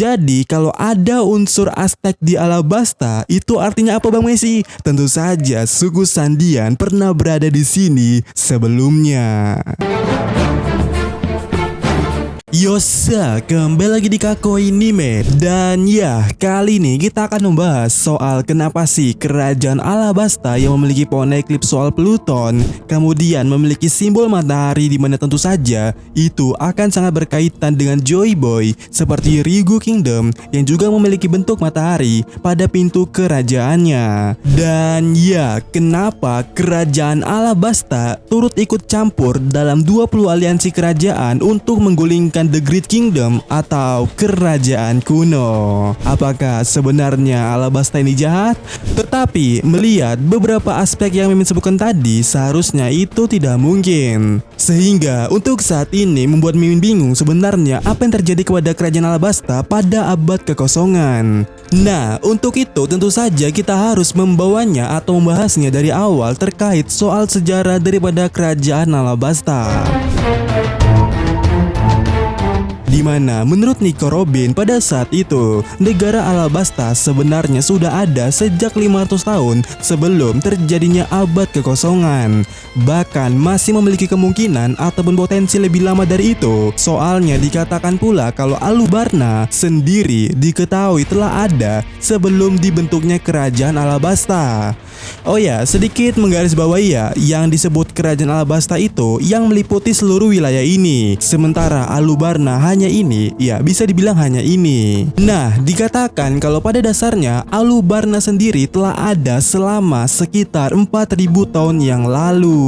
Jadi kalau ada unsur Aztec di Alabasta, itu artinya apa Bang Messi? Tentu saja suku Sandian pernah berada di sini sebelumnya. Yosa, kembali lagi di Kakoi Anime. Dan ya, kali ini kita akan membahas soal kenapa sih kerajaan Alabasta yang memiliki pohon eklips soal Pluton kemudian memiliki simbol matahari, di mana tentu saja itu akan sangat berkaitan dengan Joy Boy seperti Ryugu Kingdom yang juga memiliki bentuk matahari pada pintu kerajaannya. Dan ya, kenapa kerajaan Alabasta turut ikut campur dalam 20 aliansi kerajaan untuk menggulingkan The Great Kingdom atau kerajaan kuno. Apakah sebenarnya Alabasta ini jahat? Tetapi melihat beberapa aspek yang Mimin sebutkan tadi, seharusnya itu tidak mungkin. Sehingga untuk saat ini membuat Mimin bingung sebenarnya apa yang terjadi kepada kerajaan Alabasta pada abad kekosongan. Nah, untuk itu tentu saja kita harus membawanya atau membahasnya dari awal terkait soal sejarah daripada kerajaan Alabasta. Di mana menurut Nico Robin pada saat itu negara Alabasta sebenarnya sudah ada sejak 500 tahun sebelum terjadinya abad kekosongan. Bahkan masih memiliki kemungkinan ataupun potensi lebih lama dari itu. Soalnya dikatakan pula kalau Alubarna sendiri diketahui telah ada sebelum dibentuknya kerajaan Alabasta. Oh ya, sedikit menggarisbawahi ya, yang disebut kerajaan Alabasta itu yang meliputi seluruh wilayah ini. Sementara Alubarna hanya ini, ya bisa dibilang hanya ini. Nah, dikatakan kalau pada dasarnya Alubarna sendiri telah ada selama sekitar 4000 tahun yang lalu.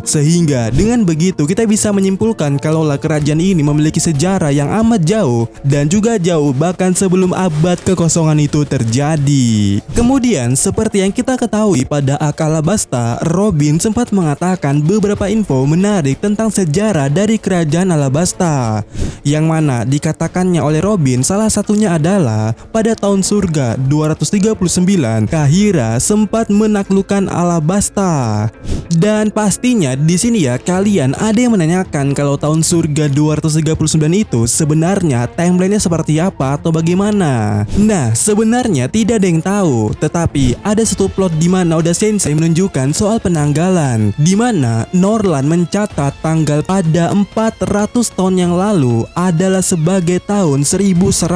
Sehingga dengan begitu kita bisa menyimpulkan kalaulah kerajaan ini memiliki sejarah yang amat jauh dan juga jauh bahkan sebelum abad kekosongan itu terjadi. Kemudian seperti yang kita ketahui pada Alabasta, Robin sempat mengatakan beberapa info menarik tentang sejarah dari kerajaan Alabasta, yang mana dikatakannya oleh Robin salah satunya adalah pada tahun surga 239 Kahira sempat menaklukkan Alabasta. Dan pastinya di sini ya kalian ada yang menanyakan kalau tahun surga 239 itu sebenarnya timelinenya seperti apa atau bagaimana. Nah, sebenarnya tidak ada yang tahu, tetapi ada satu plot di mana Oda Sensei menunjukkan soal penanggalan, di mana Norland mencatat tanggal pada 400 tahun yang lalu adalah sebagai tahun 1100.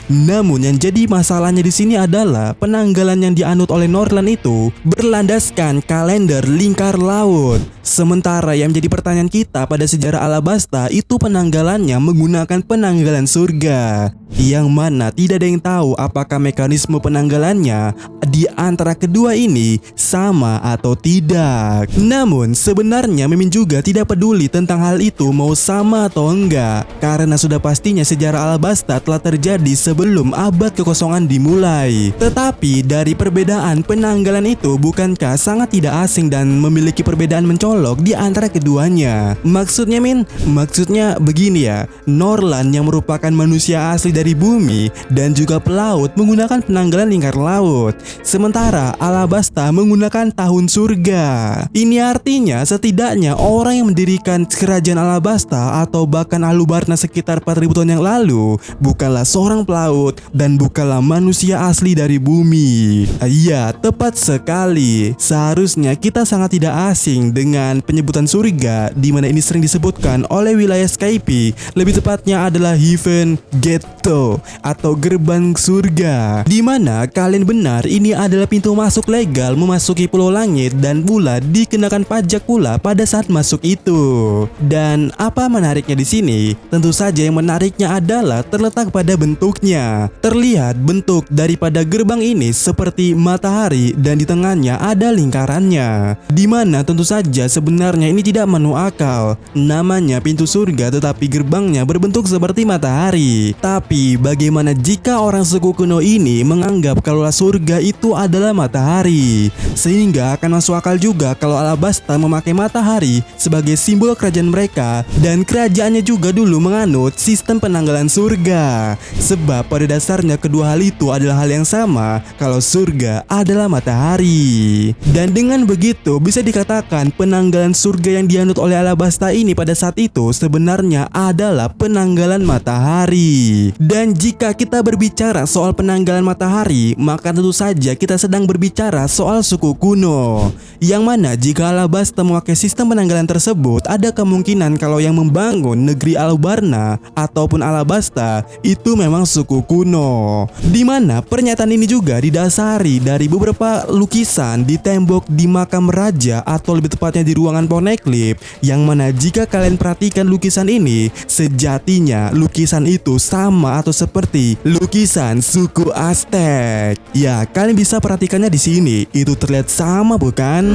Namun yang jadi masalahnya di sini adalah penanggalan yang dianut oleh Norland itu berlandaskan kalender lingkar laut. Sementara yang menjadi pertanyaan kita pada sejarah Alabasta itu penanggalannya menggunakan penanggalan surga, yang mana tidak ada yang tahu apakah mekanisme penanggalannya di antara kedua ini sama atau tidak. Namun sebenarnya Mimin juga tidak peduli tentang hal itu mau sama atau enggak, karena sudah pastinya sejarah Alabasta telah terjadi sebelum abad kekosongan dimulai. Tetapi dari perbedaan penanggalan itu bukankah sangat tidak asing dan memiliki perbedaan mencolok di antara keduanya? Maksudnya maksudnya begini ya, Norland yang merupakan manusia asli dari bumi dan juga pelaut menggunakan penanggalan lingkar laut, sementara Alabasta menggunakan tahun surga. Ini artinya setidaknya orang yang mendirikan kerajaan Alabasta atau bahkan Alubarna sekitar 4000 tahun yang lalu bukanlah seorang pelaut dan bukanlah manusia asli dari bumi. Iya, tepat sekali. Seharusnya kita sangat tidak asing dengan penyebutan surga, di mana ini sering disebutkan oleh wilayah Skype. Lebih tepatnya adalah Heaven Gate atau gerbang surga, di mana kalian benar ini adalah pintu masuk legal memasuki Pulau Langit dan pula dikenakan pajak pula pada saat masuk itu. Dan apa menariknya di sini? Tentu saja yang menariknya adalah terletak pada bentuknya. Terlihat bentuk daripada gerbang ini seperti matahari dan di tengahnya ada lingkarannya, di mana tentu saja sebenarnya ini tidak masuk akal. Namanya pintu surga tetapi gerbangnya berbentuk seperti matahari. Tapi bagaimana jika orang suku kuno ini menganggap kalau surga itu adalah matahari? Sehingga akan masuk akal juga kalau Alabasta memakai matahari sebagai simbol kerajaan mereka, dan kerajaannya juga dulu menganut sistem penanggalan surga. Sebab pada dasarnya kedua hal itu adalah hal yang sama kalau surga adalah matahari. Dan dengan begitu bisa dikatakan penanggalan surga yang dianut oleh Alabasta ini pada saat itu sebenarnya adalah penanggalan matahari. Dan jika kita berbicara soal penanggalan matahari, maka tentu saja kita sedang berbicara soal suku kuno. Yang mana jika Alabasta memakai sistem penanggalan tersebut, ada kemungkinan kalau yang membangun negeri Alubarna ataupun Alabasta itu memang suku kuno. Dimana pernyataan ini juga didasari dari beberapa lukisan di tembok di makam raja atau lebih tepatnya di ruangan Poneglyph. Yang mana jika kalian perhatikan lukisan ini, sejatinya lukisan itu sama atau seperti lukisan suku Aztec. Ya, kalian bisa perhatikannya di sini. Itu terlihat sama, bukan?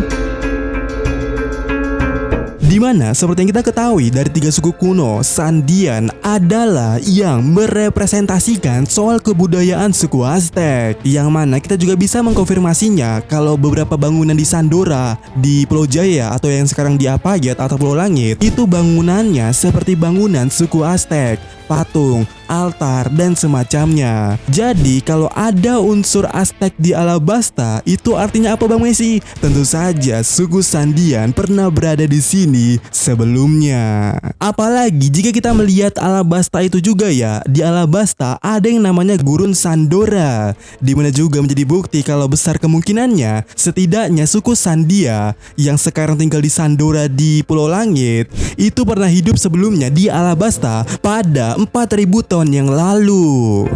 Dimana seperti yang kita ketahui dari tiga suku kuno, Sandian adalah yang merepresentasikan soal kebudayaan suku Aztec. Yang mana kita juga bisa mengkonfirmasinya kalau beberapa bangunan di Sandora, di Pulau Jaya atau yang sekarang di Apayat atau Pulau Langit, itu bangunannya seperti bangunan suku Aztec, patung, altar, dan semacamnya. Jadi kalau ada unsur Aztec di Alabasta, itu artinya apa Bang Messi? Tentu saja suku Sandian pernah berada di sini sebelumnya. Apalagi jika kita melihat Alabasta itu juga ya, di Alabasta ada yang namanya Gurun Sandora, dimana juga menjadi bukti kalau besar kemungkinannya setidaknya suku Sandia yang sekarang tinggal di Sandora di Pulau Langit itu pernah hidup sebelumnya di Alabasta pada 4000 tahun yang lalu.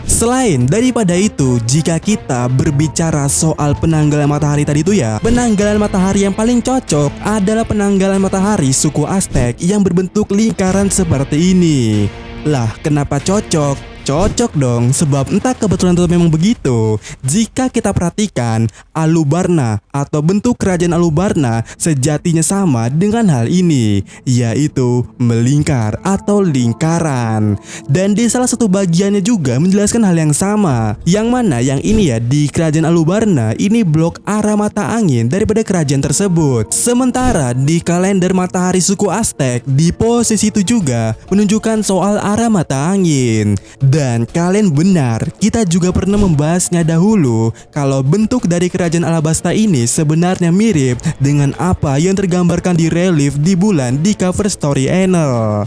Selain daripada itu, jika kita berbicara soal penanggalan matahari tadi itu ya, penanggalan matahari yang paling cocok adalah penanggalan matahari suku Aztec yang berbentuk lingkaran seperti ini. Lah, kenapa cocok? Cocok dong, sebab entah kebetulan atau memang begitu. Jika kita perhatikan, Alubarna atau bentuk kerajaan Alubarna sejatinya sama dengan hal ini, yaitu melingkar atau lingkaran. Dan di salah satu bagiannya juga menjelaskan hal yang sama, yang mana yang ini ya, di kerajaan Alubarna ini blok arah mata angin daripada kerajaan tersebut. Sementara di kalender matahari suku Aztec di posisi itu juga menunjukkan soal arah mata angin. Dan kalian benar, kita juga pernah membahasnya dahulu kalau bentuk dari kerajaan Alabasta ini sebenarnya mirip dengan apa yang tergambarkan di relief di bulan di cover story Enel.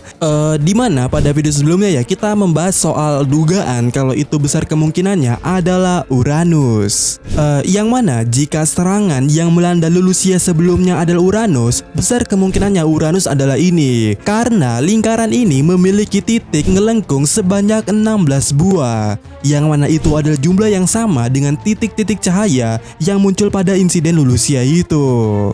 Dimana pada video sebelumnya ya kita membahas soal dugaan kalau itu besar kemungkinannya adalah Uranus. Yang mana jika serangan yang melanda Lulusia sebelumnya adalah Uranus, besar kemungkinannya Uranus adalah ini. Karena lingkaran ini memiliki titik ngelengkung sebanyak 16 buah, yang mana itu adalah jumlah yang sama dengan titik-titik cahaya yang muncul pada insiden Lulusia itu.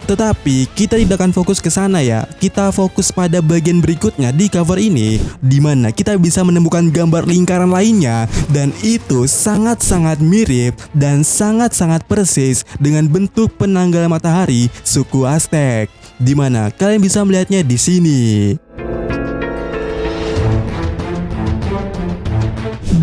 Tetapi kita tidak akan fokus ke sana ya. Kita fokus pada bagian berikutnya di cover ini, di mana kita bisa menemukan gambar lingkaran lainnya dan itu sangat-sangat mirip dan sangat-sangat persis dengan bentuk penanggalan matahari suku Aztec, di mana kalian bisa melihatnya di sini.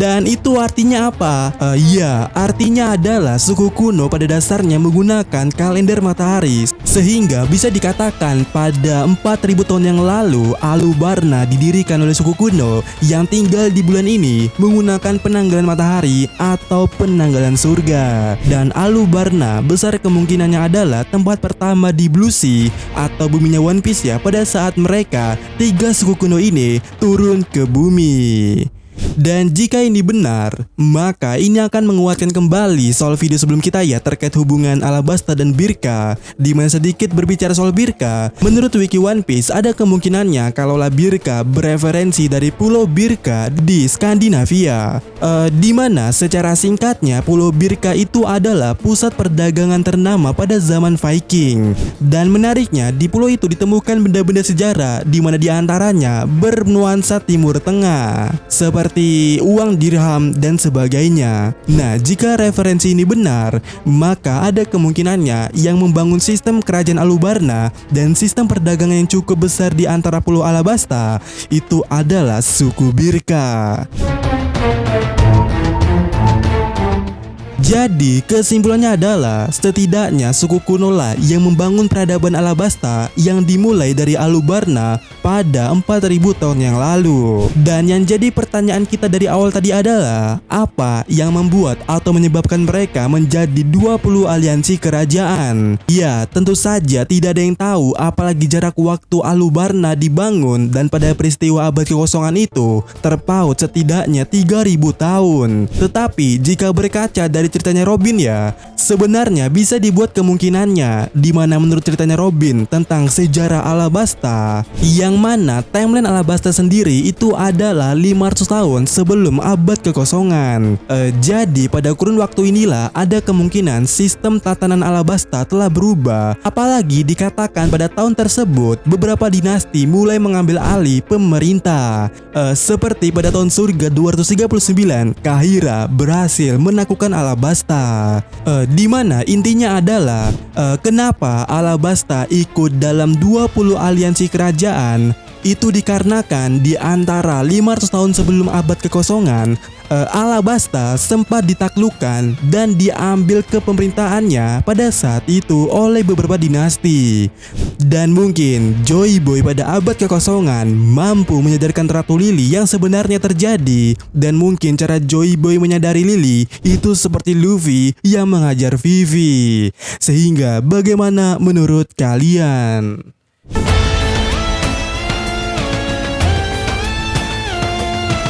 Dan itu artinya apa? Ya, artinya adalah suku kuno pada dasarnya menggunakan kalender matahari. Sehingga bisa dikatakan pada 4000 tahun yang lalu Alubarna didirikan oleh suku kuno yang tinggal di bulan ini menggunakan penanggalan matahari atau penanggalan surga. Dan Alubarna besar kemungkinannya adalah tempat pertama di Blue Sea atau buminya One Piece ya, pada saat mereka tiga suku kuno ini turun ke bumi. Dan jika ini benar, maka ini akan menguatkan kembali soal video sebelum kita ya terkait hubungan Alabasta dan Birka. Dimana sedikit berbicara soal Birka, menurut wiki One Piece ada kemungkinannya kalaulah Birka bereferensi dari Pulau Birka di Skandinavia. Dimana secara singkatnya Pulau Birka itu adalah pusat perdagangan ternama pada zaman Viking. Dan menariknya di pulau itu ditemukan benda-benda sejarah dimana diantaranya bernuansa Timur Tengah seperti uang dirham dan sebagainya. Nah, jika referensi ini benar, maka ada kemungkinannya yang membangun sistem kerajaan Alubarna dan sistem perdagangan yang cukup besar di antara Pulau Alabasta itu adalah suku Birka. Jadi kesimpulannya adalah setidaknya suku kuno lah yang membangun peradaban Alabasta yang dimulai dari Alubarna pada 4000 tahun yang lalu. Dan yang jadi pertanyaan kita dari awal tadi adalah apa yang membuat atau menyebabkan mereka menjadi 20 aliansi kerajaan? Ya, tentu saja tidak ada yang tahu, apalagi jarak waktu Alubarna dibangun dan pada peristiwa abad kekosongan itu terpaut setidaknya 3000 tahun. Tetapi jika berkaca dari ceritanya Robin ya, sebenarnya bisa dibuat kemungkinannya di mana menurut ceritanya Robin tentang sejarah Alabasta, yang mana timeline Alabasta sendiri itu adalah 500 tahun sebelum abad kekosongan. Jadi pada kurun waktu inilah ada kemungkinan sistem tatanan Alabasta telah berubah, apalagi dikatakan pada tahun tersebut beberapa dinasti mulai mengambil alih pemerintah. Seperti pada tahun surga 239, Kahira berhasil menaklukkan Alabasta. Di mana intinya adalah kenapa Alabasta ikut dalam 20 aliansi kerajaan. Itu dikarenakan di antara 500 tahun sebelum abad kekosongan, Alabasta sempat ditaklukkan dan diambil kepemerintahannya pada saat itu oleh beberapa dinasti. Dan mungkin Joy Boy pada abad kekosongan mampu menyadarkan Ratu Lily yang sebenarnya terjadi. Dan mungkin cara Joy Boy menyadari Lily itu seperti Luffy yang mengajar Vivi. Sehingga bagaimana menurut kalian?